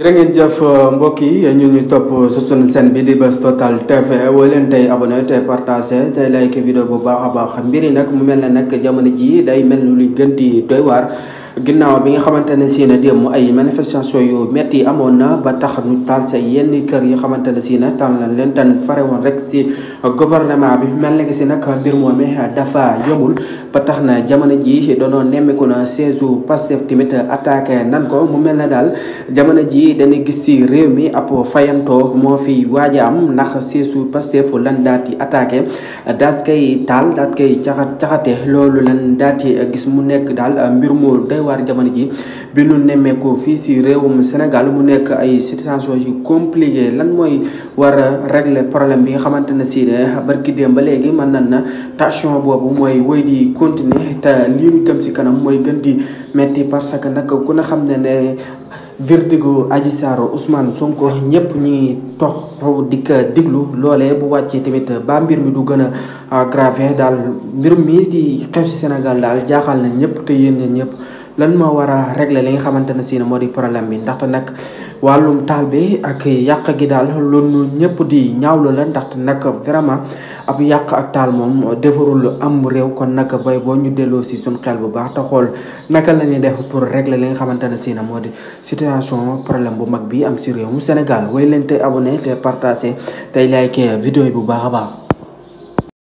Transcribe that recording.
jërë ngeen jëf mbokk yi ñu ñuy topp su sunu chaîne bi di Buzz Total TV woo leen tey abonné tey partagé tey like vidéo bu baax a baax mbir yi nag mu mel ne nag jamono ji day mel ni luy gën di doy waar ginnaaw bi nga xamante ne si na démb ay manifestation yu metti amoon na ba tax ñu taal sa yenn kër yi xamante ne si na taal nañ leen tan fare woon rek si gouvernement bi mel na si nag mbir moom dafa yëmul ba tax na jamono ji doonoon nemmeeku na siège Pastef tamit attaqué nan ko mu mel ne daal jamono ji dañuy gis ci réew mi ab fayantoo moo fi waaj a am ndax siège Pastef lan daati attaqué daat koy taal daat koy caxate loolu lan daati gis mu nekk daal mbir mu doy waar jamono ji bi nu nemmeeku fii si réewum Sénégal mu nekk ay situation yu compliqué lan mooy war a régler problème bi nga xamante ne si ne barki démb ba léegi mën nañ na tension boobu mooy woy di continuer te lii nu jëm si kanam mooy gën di metti parce que nag ku ne xam ne verdigu Adji Sarr Ousmane Sonko ñëpp ñi ngi tox di ko diglu loolee bu wàccee tamit ba mbir mi du gën a grave daal mbir mi di xew si Sénégal daal jaaxal na ñëpp te yéen ñëpp lan moo war a régler li nga xamante ne si ne moo di problème bi ndaxte nag wàllum taal bi ak yàq gi daal loolu ñëpp di ñaawlu la ndaxte nag vraiment ab yàq ak taal moom defarul am réew kon nag bay boo ñu delloo si suñ xel bu baax te xool naka la ñuy def pour régler li nga xamante ne si ne moo di situation problème bu mag bi am si réew mu Sénégal way leen te abonné te partagé tey like vidéo yi bu baax a baax